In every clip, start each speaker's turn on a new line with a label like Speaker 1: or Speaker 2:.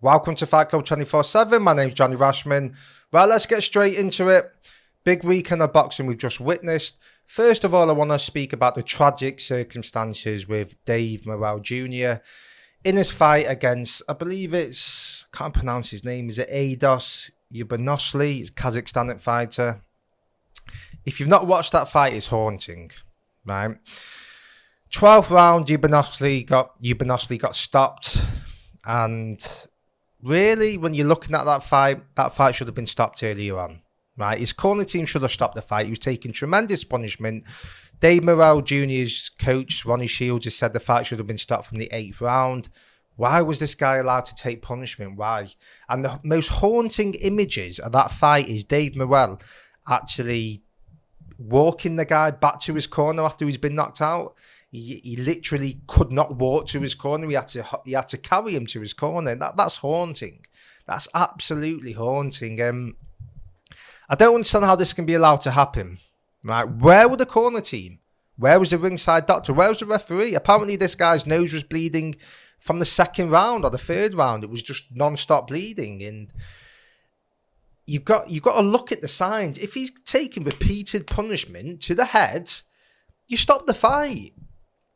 Speaker 1: Welcome to Fight Club 24/7. My name's Johnny Rashman. Right, let's get straight into it. Big weekend of boxing we've just witnessed. First of all, I want to speak about the tragic circumstances with Dave Morrell Jr. in his fight against, I believe it's, can't pronounce his name, is it Ados Yubanosli? He's a Kazakhstani fighter. If you've not watched that fight, it's haunting, right? 12th round, Yubanosli got stopped, and really, when you're looking at that fight should have been stopped earlier on, right? His corner team should have stopped the fight. He was taking tremendous punishment. Dave Morrell Jr.'s coach, Ronnie Shields, has said the fight should have been stopped from the 8th round. Why was this guy allowed to take punishment? Why? And the most haunting images of that fight is Dave Morrell actually walking the guy back to his corner after he's been knocked out. He literally could not walk to his corner. He had to carry him to his corner. That's haunting. That's absolutely haunting. I don't understand how this can be allowed to happen. Right? Where were the corner team? Where was the ringside doctor? Where was the referee? Apparently, this guy's nose was bleeding from the 2nd round or the 3rd round. It was just non-stop bleeding, and you've got to look at the signs. If he's taking repeated punishment to the head, you stop the fight.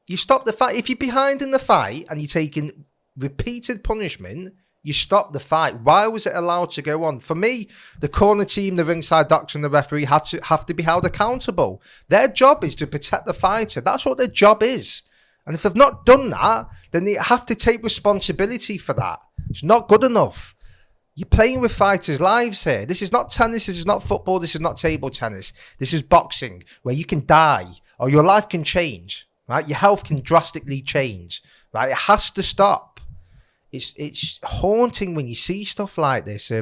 Speaker 1: You stop the fight. If you're behind in the fight and you're taking repeated punishment, you stop the fight. Why was it allowed to go on? For me, the corner team, the ringside doctor and the referee have to be held accountable. Their job is to protect the fighter. That's what their job is. And if they've not done that, then they have to take responsibility for that. It's not good enough. You're playing with fighters' lives here. This is not tennis. This is not football. This is not table tennis. This is boxing, where you can die or your life can change. Right, your health can drastically change. Right, it has to stop. It's haunting when you see stuff like this. I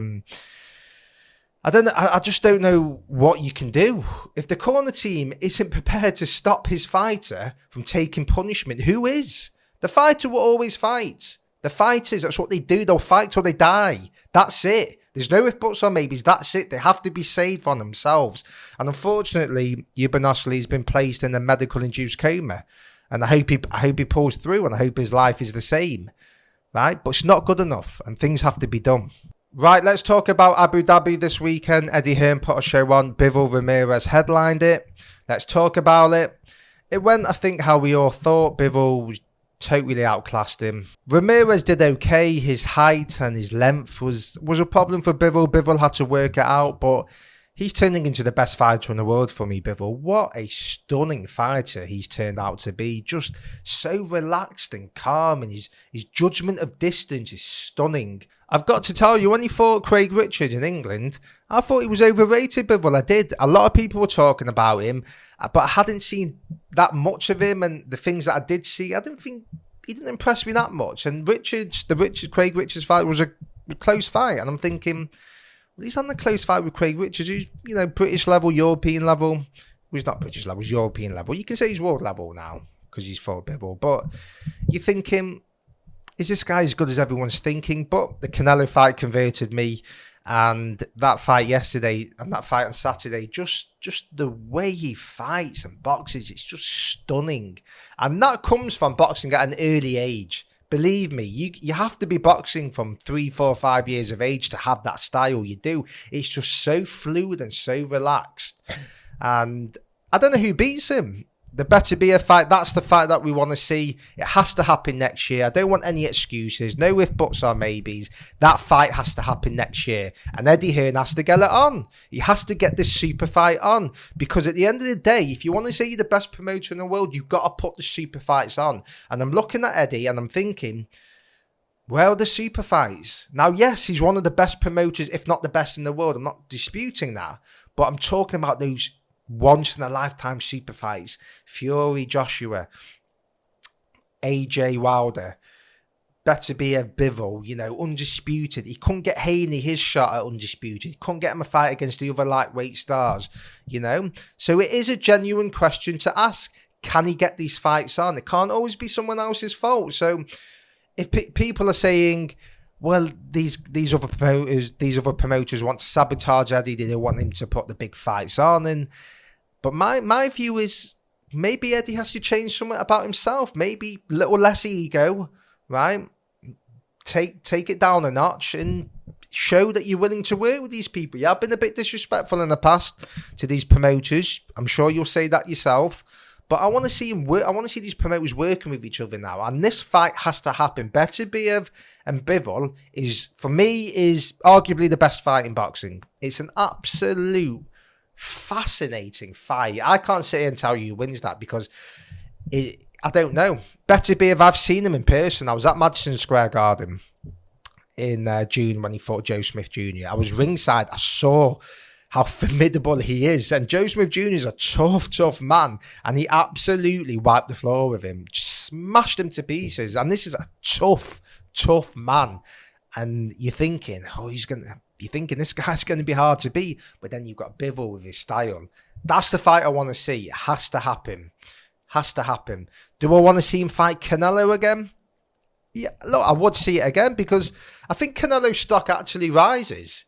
Speaker 1: don't know. I just don't know what you can do if the corner team isn't prepared to stop his fighter from taking punishment. Who is? The fighter will always fight. The fighters, that's what they do. They'll fight till they die. That's it. There's no if, buts, or maybes. That's it. They have to be saved on themselves. And unfortunately, Yubanosli has been placed in a medical-induced coma. And I hope he pulls through, and I hope his life is the same. Right? But it's not good enough, and things have to be done. Right, let's talk about Abu Dhabi this weekend. Eddie Hearn put a show on. Bivol Ramirez headlined it. Let's talk about it. It went, I think, how we all thought. Bivol totally outclassed him. Ramirez did okay. His height and his length was a problem for Bivol. Bivol had to work it out, but he's turning into the best fighter in the world for me, Bivol. What a stunning fighter he's turned out to be. Just so relaxed and calm, and his judgment of distance is stunning. I've got to tell you, when he fought Craig Richards in England, I thought he was overrated, Bivol. I did. A lot of people were talking about him, but I hadn't seen that much of him, and the things that I did see, I didn't think he didn't impress me that much. And Craig Richards fight was a close fight, and I'm thinking, well, he's on the close fight with Craig Richards, who's, British level, European level. Well, he's not British level, he's European level. You can say he's world level now because he's fought Bivol, but you're thinking, is this guy as good as everyone's thinking? But the Canelo fight converted me, and that fight yesterday and that fight on Saturday, just the way he fights and boxes, it's just stunning. And that comes from boxing at an early age. Believe me, you have to be boxing from 3, 4, 5 years of age to have that style. You do. It's just so fluid and so relaxed. And I don't know who beats him. There better be a fight. That's the fight that we want to see. It has to happen next year. I don't want any excuses. No if, buts, or maybes. That fight has to happen next year. And Eddie Hearn has to get it on. He has to get this super fight on. Because at the end of the day, if you want to say you're the best promoter in the world, you've got to put the super fights on. And I'm looking at Eddie and I'm thinking, where are the super fights? Now, yes, he's one of the best promoters, if not the best in the world. I'm not disputing that. But I'm talking about those once-in-a-lifetime super fights. Fury, Joshua, AJ Wilder, Beterbiev, Bivol, undisputed. He couldn't get Haney his shot at undisputed. He couldn't get him a fight against the other lightweight stars, So it is a genuine question to ask. Can he get these fights on? It can't always be someone else's fault. So if people are saying, well, these other promoters want to sabotage Eddie, they don't want him to put the big fights on, but my view is maybe Eddie has to change something about himself. Maybe a little less ego, right? take it down a notch and show that you're willing to work with these people. You have been a bit disrespectful in the past to these promoters. I'm sure you'll say that yourself. But I want to see him work. I want to see these promoters working with each other now. And this fight has to happen. Beterbiev and Bivol is, for me, is arguably the best fight in boxing. It's an absolute fascinating fight. I can't sit here and tell you who wins that because I don't know. Beterbiev, I've seen him in person. I was at Madison Square Garden in June when he fought Joe Smith Jr. I was ringside. I saw how formidable he is. And Joe Smith Jr. is a tough man. And he absolutely wiped the floor with him. Smashed him to pieces. And this is a tough man. And you're thinking, this guy's going to be hard to beat. But then you've got Bivol with his style. That's the fight I want to see. It has to happen. Do I want to see him fight Canelo again? Yeah, look, I would see it again because I think Canelo's stock actually rises.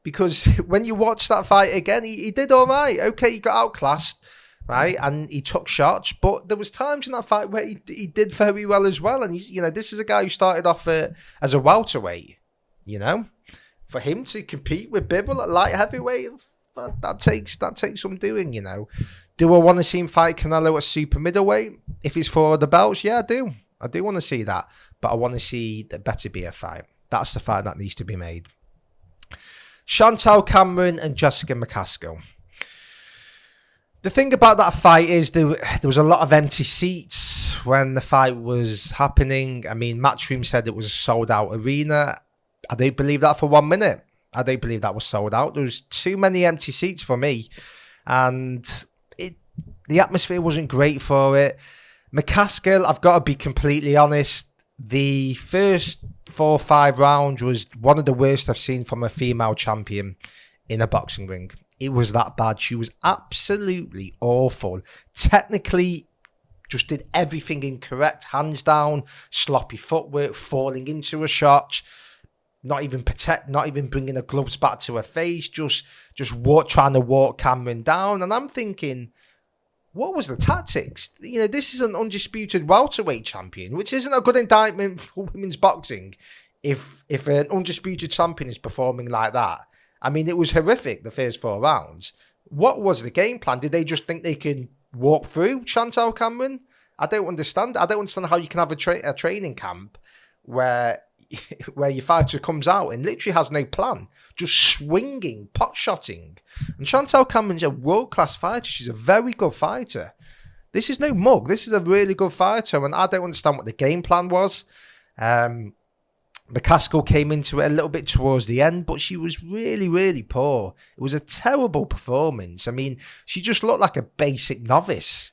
Speaker 1: Because when you watch that fight again, he did all right. Okay, he got outclassed, right? And he took shots. But there was times in that fight where he did very well as well. And, this is a guy who started off as a welterweight, For him to compete with Bivol at light heavyweight, that takes some doing, Do I want to see him fight Canelo at super middleweight? If he's for the belts, yeah, I do. I do want to see that. But I want to see the Beterbiev fight. That's the fight that needs to be made. Chantel Cameron and Jessica McCaskill. The thing about that fight is there was a lot of empty seats when the fight was happening. I mean, Matchroom said it was a sold-out arena. I don't believe that for 1 minute. I don't believe that was sold out. There was too many empty seats for me. And the atmosphere wasn't great for it. McCaskill, I've got to be completely honest, the first 4 or 5 rounds was one of the worst I've seen from a female champion in a boxing ring. It was that bad. She was absolutely awful. Technically, just did everything incorrect. Hands down, sloppy footwork, falling into a shot, not even bringing the gloves back to her face, just trying to walk Cameron down. And I'm thinking, what was the tactics? This is an undisputed welterweight champion, which isn't a good indictment for women's boxing. If an undisputed champion is performing like that, I mean, it was horrific the first 4 rounds. What was the game plan? Did they just think they can walk through Chantel Cameron? I don't understand. I don't understand how you can have a training camp where your fighter comes out and literally has no plan, just swinging, pot-shotting. And Chantel Cameron's a world-class fighter. She's a very good fighter. This is no mug. This is a really good fighter, and I don't understand what the game plan was. McCaskill came into it a little bit towards the end, but she was really, really poor. It was a terrible performance. I mean, she just looked like a basic novice.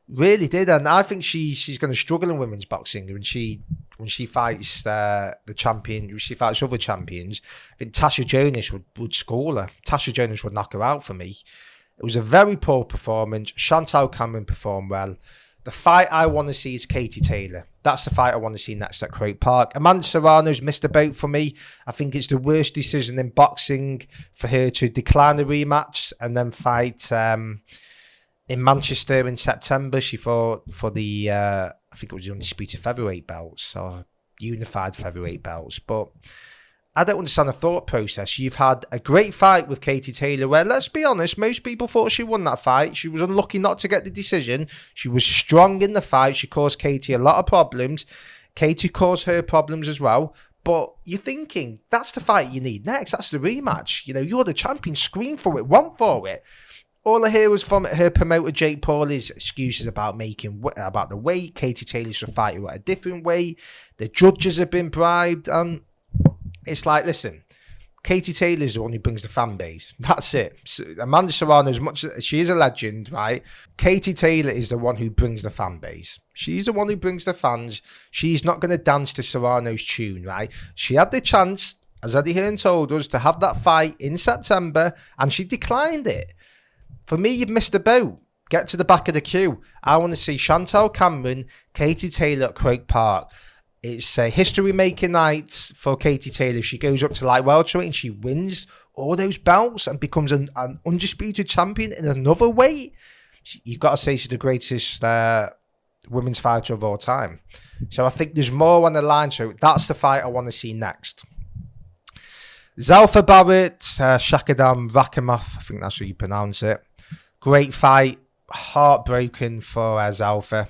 Speaker 1: Really did, and I think she's going to struggle in women's boxing when she fights the champion. She fights other champions. I think Tasha Jonas would school her. Tasha Jonas would knock her out for me. It was a very poor performance. Chantel Cameron performed well. The fight I want to see is Katie Taylor. That's the fight I want to see next at Croke Park. Amanda Serrano's missed a boat for me. I think it's the worst decision in boxing for her to decline a rematch and then fight in Manchester in September. She fought for the, I think it was the undisputed featherweight belts or unified featherweight belts. But I don't understand the thought process. You've had a great fight with Katie Taylor where, let's be honest, most people thought she won that fight. She was unlucky not to get the decision. She was strong in the fight. She caused Katie a lot of problems. Katie caused her problems as well. But you're thinking, that's the fight you need next. That's the rematch. You're the champion. Scream for it. Want for it. All I hear was from her promoter, Jake Paul, is excuses about the weight. Katie Taylor should fight her at a different weight. The judges have been bribed. And it's like, listen, Katie Taylor's the one who brings the fan base. That's it. So Amanda Serrano, as much as she is a legend, right? Katie Taylor is the one who brings the fan base. She's the one who brings the fans. She's not going to dance to Serrano's tune, right? She had the chance, as Eddie Hearn told us, to have that fight in September, and she declined it. For me, you've missed the boat. Get to the back of the queue. I want to see Chantel Cameron, Katie Taylor at Croke Park. It's a history-making night for Katie Taylor. She goes up to light welterweight and she wins all those belts and becomes an undisputed champion in another weight. You've got to say she's the greatest women's fighter of all time. So I think there's more on the line. So that's the fight I want to see next. Zelfa Barrett, Shakadam Rakhimov, I think that's how you pronounce it. Great fight. Heartbroken for Zelfa.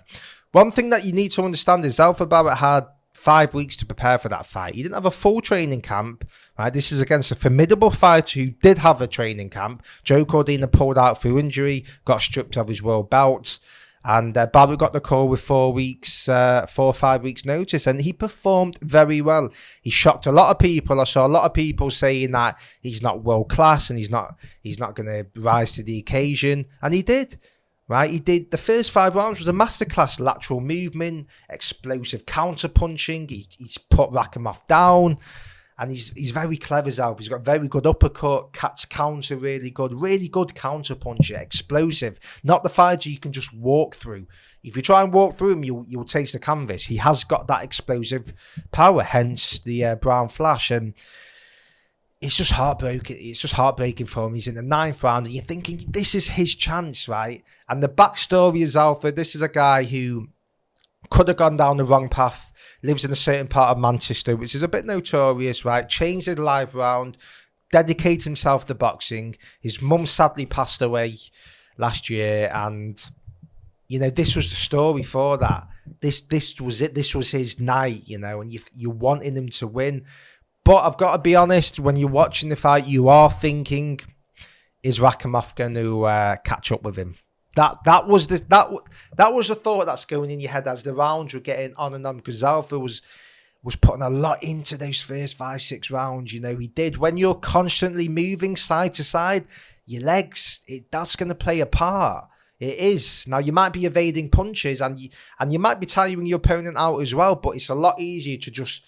Speaker 1: One thing that you need to understand is Zelfa Barrett had 5 weeks to prepare for that fight. He didn't have a full training camp. Right? This is against a formidable fighter who did have a training camp. Joe Cordina pulled out through injury, got stripped of his world belt. And Barrett got the call with 4 or 5 weeks notice, and he performed very well. He shocked a lot of people. I saw a lot of people saying that he's not world class and he's not going to rise to the occasion, and he did. Right, he did. The first 5 rounds was a masterclass: lateral movement, explosive counter punching. He's put Rakhimov down. And he's very clever, Zelfa. He's got very good uppercut, catch counter really good counter puncher, explosive. Not the fighter you can just walk through. If you try and walk through him, you'll taste the canvas. He has got that explosive power, hence the brown flash. And it's just heartbreaking. It's just heartbreaking for him. He's in the 9th round, and you're thinking this is his chance, right? And the backstory of Zelfa, this is a guy who could have gone down the wrong path. Lives in a certain part of Manchester, which is a bit notorious, right? Changed his life around, dedicated himself to boxing. His mum sadly passed away last year, and this was the story for that. This was it. This was his night, and you wanted him to win. But I've got to be honest, when you're watching the fight, you are thinking, is Rakhimov going to catch up with him? That was the thought that's going in your head as the rounds were getting on and on, because Zelfa was putting a lot into those first 5-6 rounds. He did. When you're constantly moving side to side, your legs, that's going to play a part. It is. Now you might be evading punches and you might be tiring your opponent out as well, but it's a lot easier to just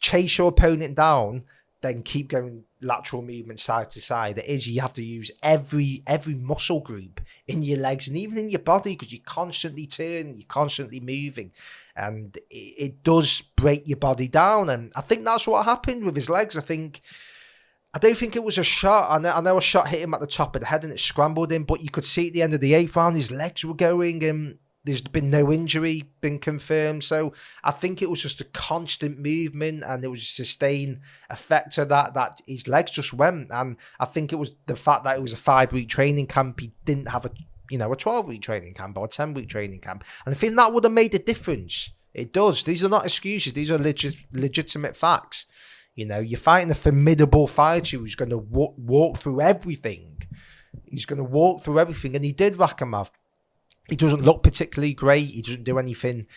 Speaker 1: chase your opponent down than keep going lateral movement side to side. It is, you have to use every muscle group in your legs and even in your body, because you're constantly turning, you're constantly moving, and it does break your body down. And I think that's what happened with his legs. I don't think it was a shot. I know a shot hit him at the top of the head and it scrambled him, but you could see at the end of the 8th round his legs were going, and there's been no injury been confirmed. So I think it was just a constant movement, and there was a sustained effect of that his legs just went. And I think it was the fact that it was a 5-week training camp. He didn't have a 12-week training camp or a 10-week training camp. And I think that would have made a difference. It does. These are not excuses. These are legitimate facts. You're fighting a formidable fighter who's going to walk through everything. He's going to walk through everything. And he did, Rakhimov. He doesn't look particularly great. He doesn't do anything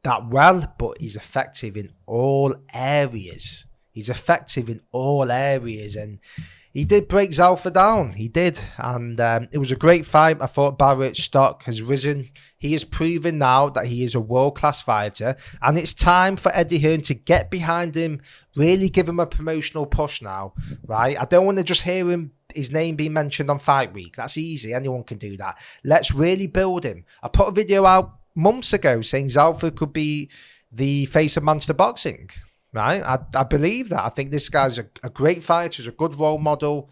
Speaker 1: that well, but he's effective in all areas. And he did break Zelfa down. He did. And it was a great fight. I thought Barrett's stock has risen. He has proven now that he is a world-class fighter. And it's time for Eddie Hearn to get behind him, really give him a promotional push now, right? I don't want to just hear his name being mentioned on Fight Week. That's easy. Anyone can do that. Let's really build him. I put a video out months ago saying Zelfa could be the face of Manchester boxing, right? I believe that. I think this guy's a great fighter. He's a good role model.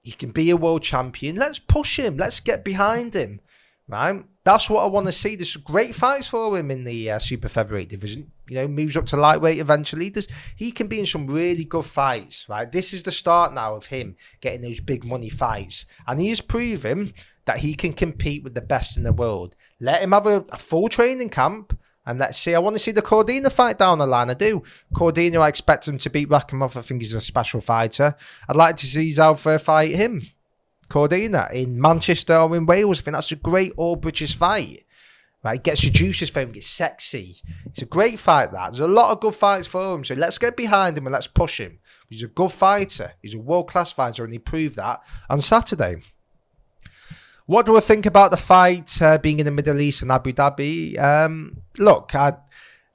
Speaker 1: He can be a world champion. Let's push him. Let's get behind him, right? That's what I want to see. There's great fights for him in the super featherweight division. Moves up to lightweight eventually. He can be in some really good fights, right? This is the start now of him getting those big money fights. And he has proven that he can compete with the best in the world. Let him have a full training camp, and let's see. I want to see the Cordina fight down the line. I do. Cordina, I expect him to beat Rakhimov. I think he's a special fighter. I'd like to see Zelfa fight him, Cordina, in Manchester or in Wales. I think that's a great all-British fight. Right, gets your juices for him, gets sexy. It's a great fight, that. There's a lot of good fights for him, so let's get behind him and let's push him. He's a good fighter. He's a world-class fighter, and he proved that on Saturday. What do I think about the fight being in the Middle East and Abu Dhabi? Look, I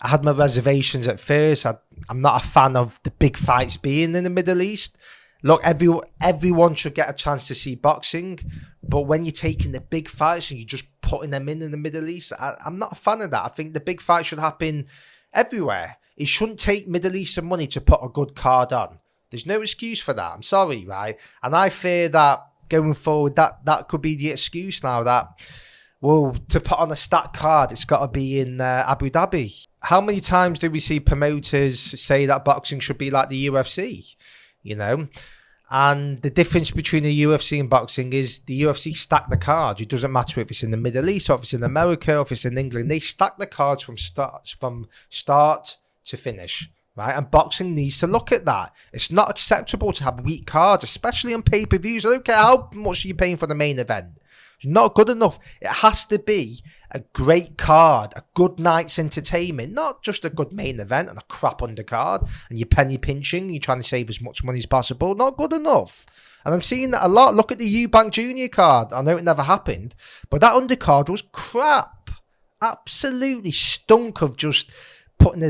Speaker 1: had my reservations at first. I'm not a fan of the big fights being in the Middle East. Look, everyone should get a chance to see boxing, but when you're taking the big fights and you're just putting them in the Middle East, I'm not a fan of that. I think the big fight should happen everywhere. It shouldn't take Middle Eastern money to put a good card on. There's no excuse for that. I'm sorry, right? And I fear that going forward, that could be the excuse now, that Well, to put on a stat card, it's got to be in Abu Dhabi. How many times do we see promoters say that boxing should be like the UFC? You know? And the difference between the UFC and boxing is the UFC stack the cards. It doesn't matter if it's in the Middle East or if it's in America or if it's in England. They stack the cards from start to finish. Right, and boxing needs to look at that. It's not acceptable to have weak cards, especially on pay-per-views. I don't care how much you're paying for the main event. It's not good enough. It has to be a great card, a good night's entertainment, not just a good main event and a crap undercard, and you're penny pinching, you're trying to save as much money as possible. Not good enough. And I'm seeing that a lot. Look at the Eubank Jr. card. I know it never happened, but that undercard was crap. Absolutely stunk of just putting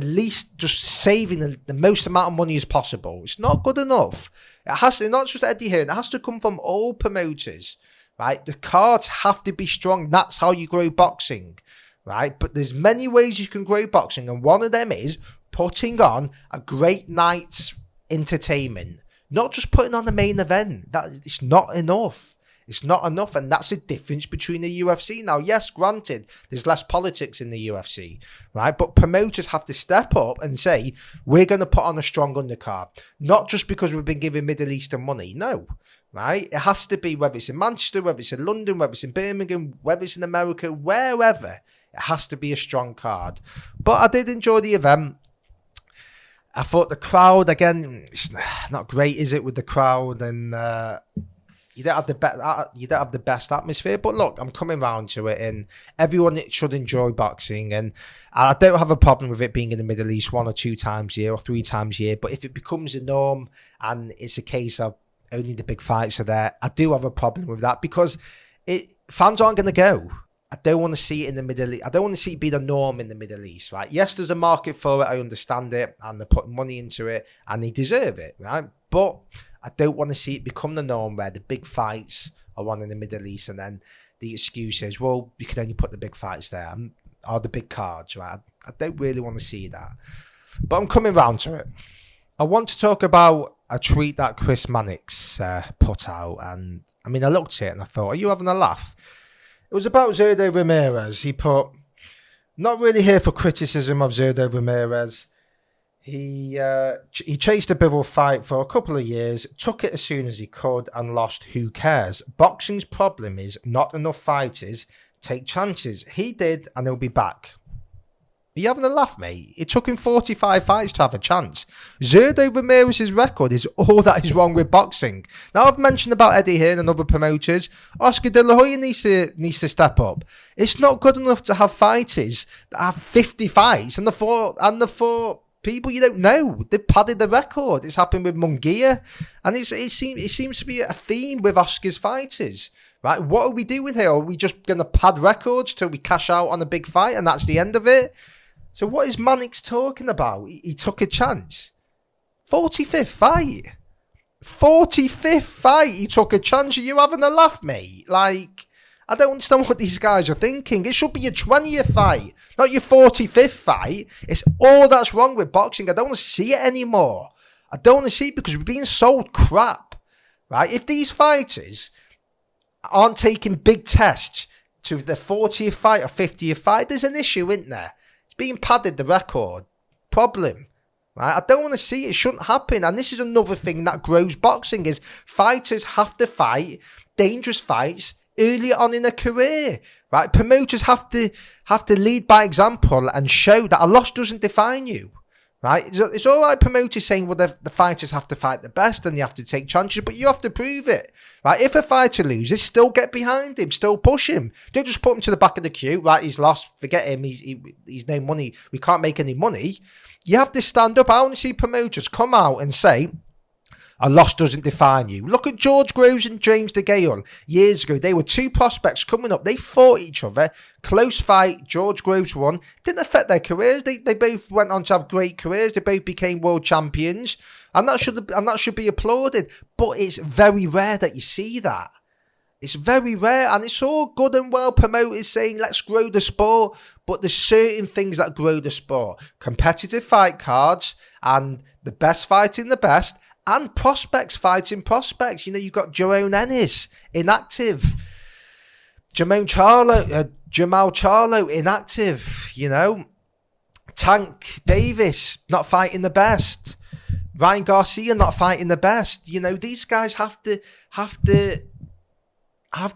Speaker 1: just saving the most amount of money as possible. It's not good enough. It has to, not just Eddie Hearn, it has to come from all promoters, right? The cards have to be strong. That's how you grow boxing, right? But there's many ways you can grow boxing, and one of them is putting on a great night's entertainment, not just putting on the main event. That it's not enough. It's not enough, and that's the difference between the UFC. Now, yes, granted, there's less politics in the UFC, right? But promoters have to step up and say, we're going to put on a strong undercard. Not just because we've been giving Middle Eastern money, no, right? It has to be, whether it's in Manchester, whether it's in London, whether it's in Birmingham, whether it's in America, wherever, it has to be a strong card. But I did enjoy the event. I thought the crowd, again, it's not great, is it, with the crowd, and you don't have the best atmosphere. But look, I'm coming round to it, and everyone should enjoy boxing, and I don't have a problem with it being in the Middle East 1 or 2 times a year or 3 times a year. But if it becomes a norm and it's a case of only the big fights are there, I do have a problem with that, because fans aren't going to go. I don't want to see it in the Middle East. I don't want to see it be the norm in the Middle East, right? Yes, there's a market for it. I understand it, and they're putting money into it, and they deserve it, right? But I don't want to see it become the norm where the big fights are on in the Middle East, and then the excuse is, well, you can only put the big fights there, or the big cards, right? I don't really want to see that. But I'm coming round to it. I want to talk about a tweet that Chris Mannix put out, and I mean, I looked at it and I thought, are you having a laugh? It was about Zurdo Ramirez. He put, not really here for criticism of Zurdo Ramirez. He chased a Bivol fight for a couple of years, took it as soon as he could, and lost. Who cares? Boxing's problem is not enough fighters take chances. He did, and he'll be back. Are you having a laugh, mate? It took him 45 fights to have a chance. Zurdo Ramirez's record is all that is wrong with boxing. Now, I've mentioned about Eddie Hearn and other promoters. Oscar De La Hoya needs to step up. It's not good enough to have fighters that have 50 fights and the four people you don't know. They've padded the record. It's happened with Munguia, and it seems to be a theme with Oscar's fighters. Right? What are we doing here? Are we just going to pad records till we cash out on a big fight and that's the end of it? So what is Mannix talking about? He took a chance. 45th fight. 45th fight. He took a chance. Are you having a laugh, mate? Like, I don't understand what these guys are thinking. It should be your 20th fight, not your 45th fight. It's all that's wrong with boxing. I don't want to see it anymore. I don't want to see it because we're being sold crap. Right? If these fighters aren't taking big tests to the 40th fight or 50th fight, there's an issue, isn't there? It's being padded, the record. Problem. Right? I don't want to see it. It shouldn't happen. And this is another thing that grows boxing, is fighters have to fight dangerous fights early on in a career. Right? Promoters have to lead by example and show that a loss doesn't define you. Right? It's all right, promoters saying, well, the fighters have to fight the best and you have to take chances, but you have to prove it. Right? If a fighter loses, still get behind him, still push him. Don't just put him to the back of the queue. Right? He's lost. Forget him. He's no money. We can't make any money. You have to stand up. I want to see promoters come out and say, a loss doesn't define you. Look at George Groves and James DeGale. Years ago, they were 2 prospects coming up. They fought each other. Close fight. George Groves won. Didn't affect their careers. They both went on to have great careers. They both became world champions. And that should be applauded. But it's very rare that you see that. It's very rare, and it's all good and well promoters saying, let's grow the sport. But there's certain things that grow the sport. Competitive fight cards and the best fighting the best. And prospects fighting prospects. You know, you've got Jerome Ennis, inactive. Jermaine Jamal Charlo, inactive, you know. Tank Davis, not fighting the best. Ryan Garcia, not fighting the best. You know, these guys have to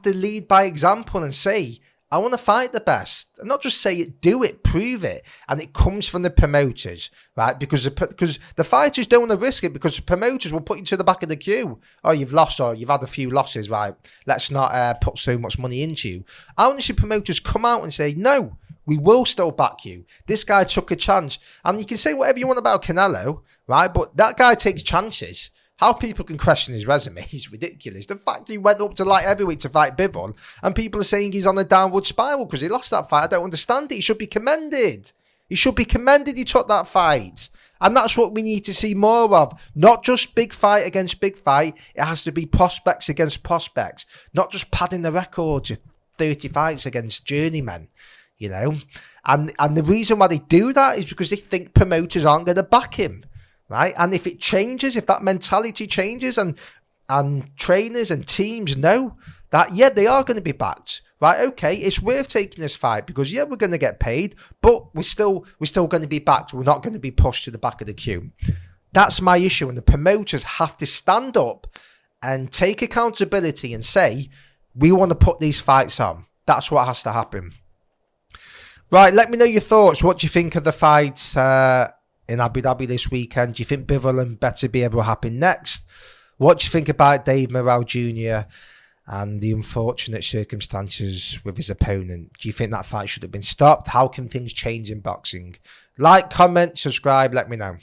Speaker 1: lead by example and say, I want to fight the best. And not just say it, do it, prove it. And it comes from the promoters, right? Because the fighters don't want to risk it, because the promoters will put you to the back of the queue. Oh, you've lost, or you've had a few losses, right? Let's not put so much money into you. I want to see promoters come out and say, no, we will still back you. This guy took a chance. And you can say whatever you want about Canelo, right? But that guy takes chances. How people can question his resume is ridiculous. The fact he went up to light heavyweight to fight Bivol, and people are saying he's on a downward spiral because he lost that fight. I don't understand it. He should be commended. He should be commended he took that fight. And that's what we need to see more of. Not just big fight against big fight. It has to be prospects against prospects. Not just padding the record to 30 fights against journeymen, you know. And the reason why they do that is because they think promoters aren't going to back him. Right, and if it changes, if that mentality changes, and trainers and teams know that, yeah, they are going to be backed. Right, okay, it's worth taking this fight because, yeah, we're going to get paid, but we're still going to be backed. We're not going to be pushed to the back of the queue. That's my issue, and the promoters have to stand up and take accountability and say, we want to put these fights on. That's what has to happen. Right, let me know your thoughts. What do you think of the fights in Abu Dhabi this weekend? Do you think Bivol and Beterbiev will happen next? What do you think about Dave Morrell Jr. and the unfortunate circumstances with his opponent? Do you think that fight should have been stopped? How can things change in boxing? Like, comment, subscribe, let me know.